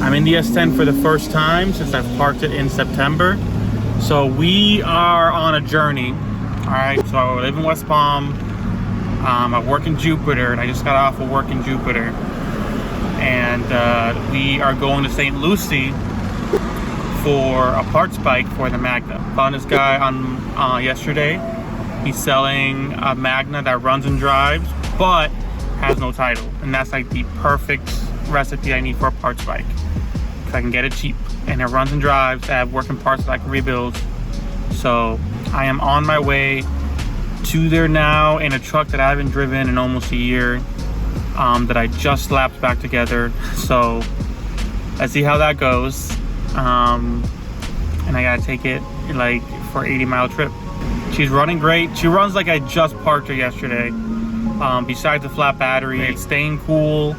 I'm in the S10 for the first time since I've parked it in September. So we are on a journey. All right, so I live in West Palm. I work in Jupiter, and I just got off of work in Jupiter. And we are going to St. Lucie for a parts bike for the Magna. Found this guy on yesterday. He's selling a Magna that runs and drives, but has no title. And that's like the perfect recipe I need for a parts bike. Because I can get it cheap, and it runs and drives. I have working parts that I can rebuild. So I am on my way to there now in a truck that I haven't driven in almost a year, that I just slapped back together. So let's see how that goes. And I gotta take it like for 80-mile trip. She's running great. She runs like I just parked her yesterday. Besides the flat battery, it's staying cool.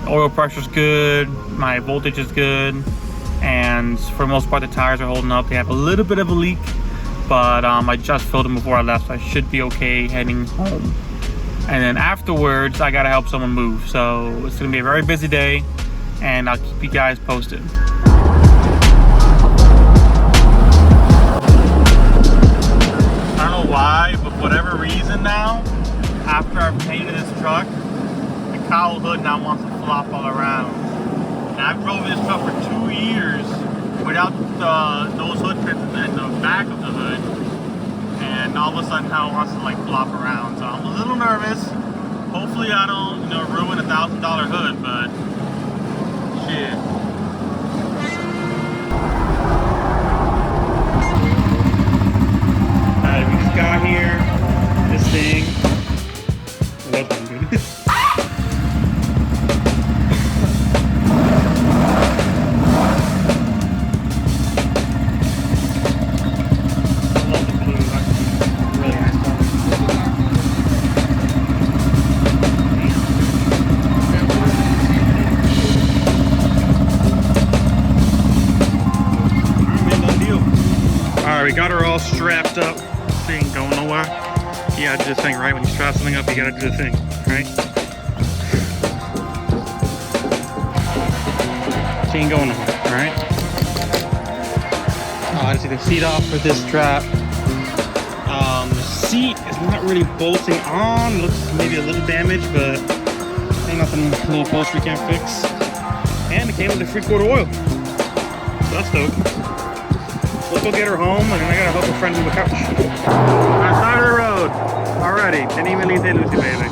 Oil pressure's good. My voltage is good. And for the most part, the tires are holding up. They have a little bit of a leak, but I just filled them before I left, so I should be okay heading home. And then afterwards, I gotta help someone move. So it's gonna be a very busy day, and I'll keep you guys posted. I don't know why, but for whatever reason now, after I've painted this truck, the cowl hood now wants to flop all around. And I've drove this truck for 2 years without those hood pins in the back of the hood. And all of a sudden now it wants to like flop around. So I'm a little nervous. Hopefully I don't, ruin a $1,000 hood, but shit. Alright, we just got here. This thing. Welcome, dude. We got her all strapped up. She ain't going nowhere. You gotta do the thing, right? When you strap something up, you gotta do the thing, right? She ain't going nowhere, right? I just take the seat off for this strap. The seat is not really bolting on. It looks maybe a little damaged, but ain't nothing a little close we can't fix. And it came with a 3/4 oil. So that's dope. Let's go get her home, and then I gotta help a friend move a couch. On the side of the road. Already. Didn't even leave St. Lucie, baby.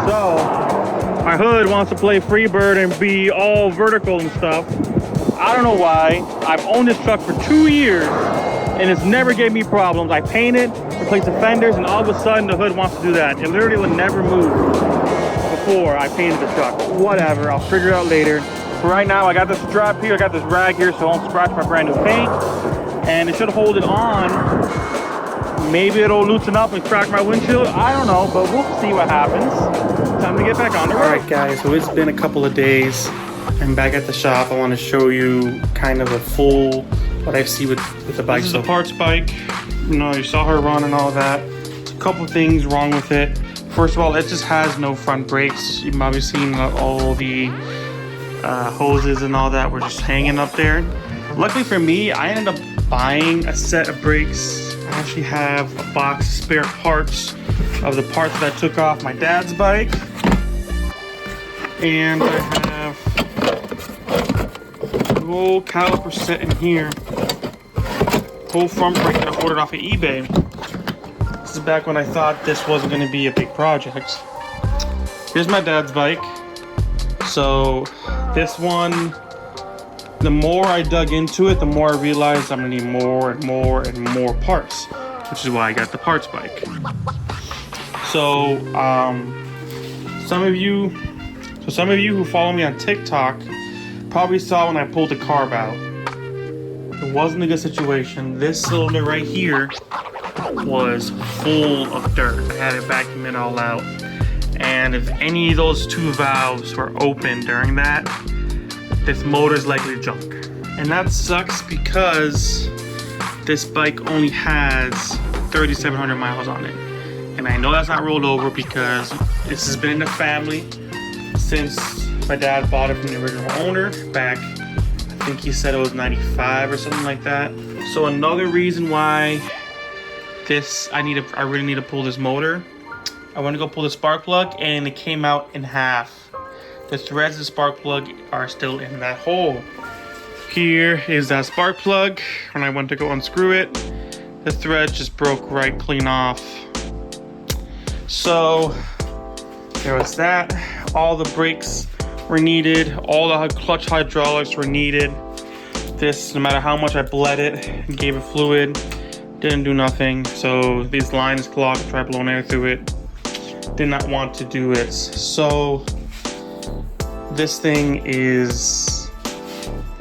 So, my hood wants to play Freebird and be all vertical and stuff. I don't know why. I've owned this truck for 2 years, and it's never gave me problems. I painted, replaced the fenders, and all of a sudden the hood wants to do that. It literally would never move before I painted the truck. Whatever, I'll figure it out later. Right now I got this strap here, I got this rag here so it won't scratch my brand new paint, and it should hold it on. Maybe it'll loosen up and crack my windshield, I don't know, but we'll see what happens. Time to get back on the road. Alright guys, so it's been a couple of days. I'm back at the shop. I want to show you kind of a full what I see with the bike. This is a parts bike. You saw her run and all that. There's a couple things wrong with it. First of all, it just has no front brakes. You've probably seen all the hoses and all that were just hanging up there. Luckily for me, I ended up buying a set of brakes. I actually have a box of spare parts of the parts that I took off my dad's bike, and I have a whole caliper set in here, whole front brake that I ordered off of eBay. This is back when I thought this wasn't going to be a big project. Here's my dad's bike. So this one, the more I dug into it, the more I realized I'm gonna need more and more and more parts, which is why I got the parts bike. So some of you who follow me on TikTok probably saw when I pulled the carb out. It wasn't a good situation. This cylinder right here was full of dirt. I had it vacuumed all out. And if any of those two valves were open during that, this motor's likely junk. And that sucks because this bike only has 3,700 miles on it. And I know that's not rolled over because this has been in the family since My dad bought it from the original owner back, I think he said it was 95 or something like that. So another reason why I really need to pull this motor. I went to go pull the spark plug and it came out in half. The threads of the spark plug are still in that hole. Here is that spark plug. When I went to go unscrew it, the thread just broke right clean off. So there was that. All the brakes were needed. All the clutch hydraulics were needed. This, no matter how much I bled it and gave it fluid, didn't do nothing. So these lines clogged, tried blowing air through it. Did not want to do it. So this thing is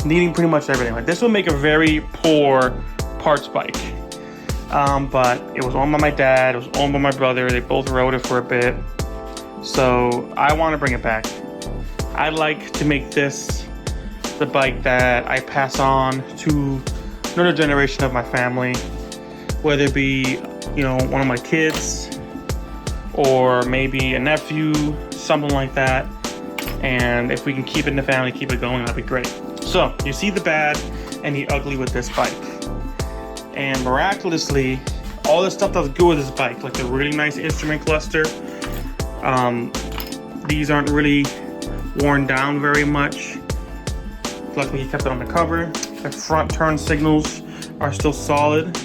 needing pretty much everything. Like, this will make a very poor parts bike. But it was owned by my dad, it was owned by my brother. They both rode it for a bit. So I want to bring it back. I'd like to make this the bike that I pass on to another generation of my family, whether it be, you know, one of my kids or maybe a nephew, something like that. And if we can keep it in the family, keep it going, that'd be great. So you see the bad and the ugly with this bike. And miraculously, all the stuff that's good with this bike, like the really nice instrument cluster, these aren't really worn down very much. Luckily he kept it on the cover. The front turn signals are still solid.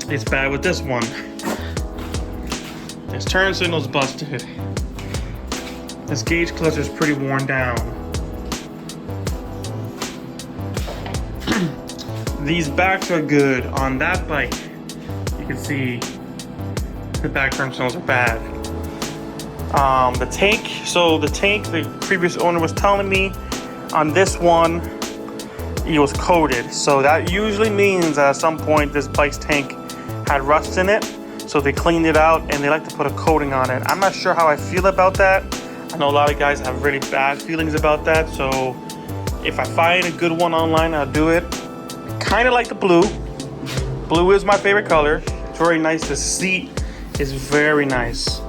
It's bad with this one. This turn signal's busted. This gauge clutcher is pretty worn down. These backs are good. On that bike, you can see the back turn signals are bad. The tank, the previous owner was telling me on this one, it was coated. So that usually means that at some point this bike's tank had rust in it. So they cleaned it out and they like to put a coating on it. I'm not sure how I feel about that. I know a lot of guys have really bad feelings about that. So if I find a good one online, I'll do it. Kind of like the blue. Blue is my favorite color. It's very nice. The seat is very nice.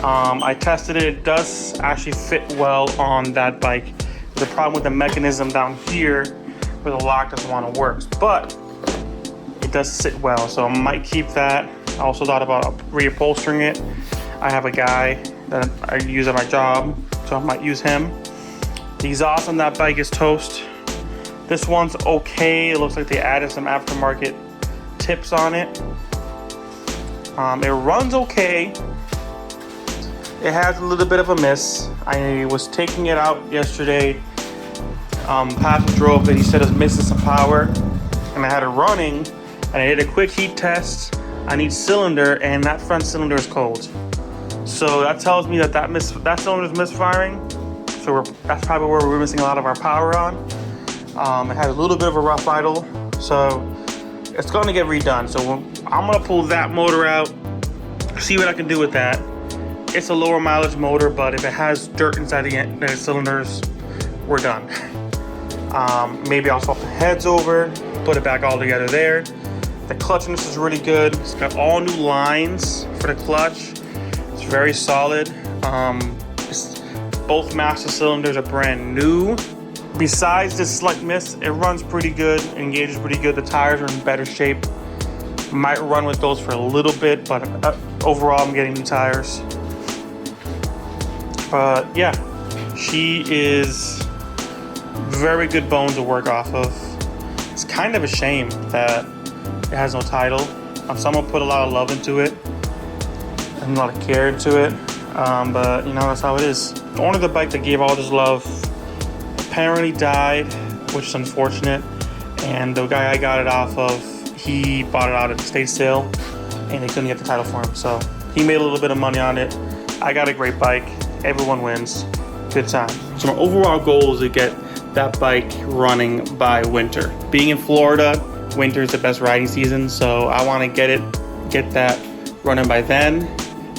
I tested it. It does actually fit well on that bike. There's a problem with the mechanism down here where the lock doesn't want to work, but it does sit well. So I might keep that. I also thought about reupholstering it. I have a guy that I use at my job, so I might use him. The exhaust on that bike is toast. This one's okay. It looks like they added some aftermarket tips on it. It runs okay. It has a little bit of a miss. I was taking it out yesterday. Pastor drove it. He said it was missing some power, and I had it running. And I did a quick heat test. I need cylinder, and that front cylinder is cold. So that tells me that cylinder is misfiring. So that's probably where we're missing a lot of our power on. It had a little bit of a rough idle, so it's going to get redone. So I'm going to pull that motor out, see what I can do with that. It's a lower mileage motor, but if it has dirt inside the cylinders, we're done. Maybe I'll swap the heads over, put it back all together there. The clutch in this is really good. It's got all new lines for the clutch. It's very solid. Both master cylinders are brand new. Besides this slight miss, it runs pretty good, engages pretty good. The tires are in better shape. Might run with those for a little bit, but overall I'm getting new tires. But yeah, she is very good bone to work off of. It's kind of a shame that it has no title. Someone put a lot of love into it and a lot of care into it, but you know, that's how it is. The owner of the bike that gave all this love apparently died, which is unfortunate, and the guy I got it off of, he bought it out at the estate sale and they couldn't get the title for him, so he made a little bit of money on it. I got a great bike. Everyone wins. Good time. So my overall goal is to get that bike running by winter. Being in Florida, winter is the best riding season, so I want to get that running by then.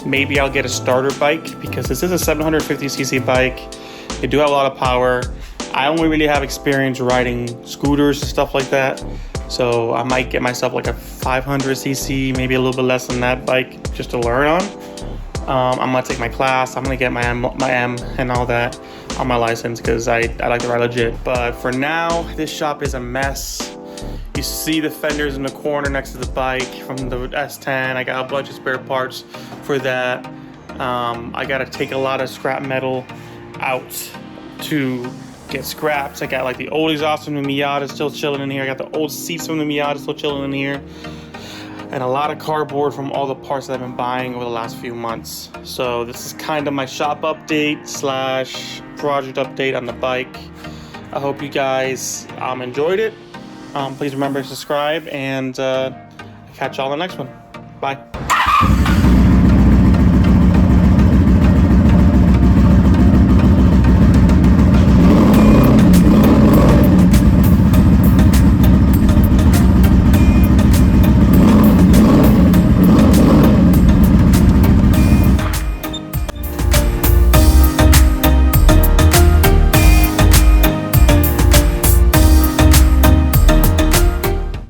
Maybe I'll get a starter bike because this is a 750cc bike. They do have a lot of power. I only really have experience riding scooters and stuff like that, so I might get myself like a 500cc, maybe a little bit less than that bike just to learn on. I'm gonna take my class. I'm gonna get my M and all that on my license because I like to ride legit. But for now, this shop is a mess. You see the fenders in the corner next to the bike from the S10. I got a bunch of spare parts for that. I gotta take a lot of scrap metal out to get scraps. I got like the old exhaust from the Miata still chilling in here. I got the old seats from the Miata still chilling in here. And a lot of cardboard from all the parts that I've been buying over the last few months. So this is kind of my shop update slash project update on the bike. I hope you guys enjoyed it. Please remember to subscribe, and catch y'all on the next one. Bye.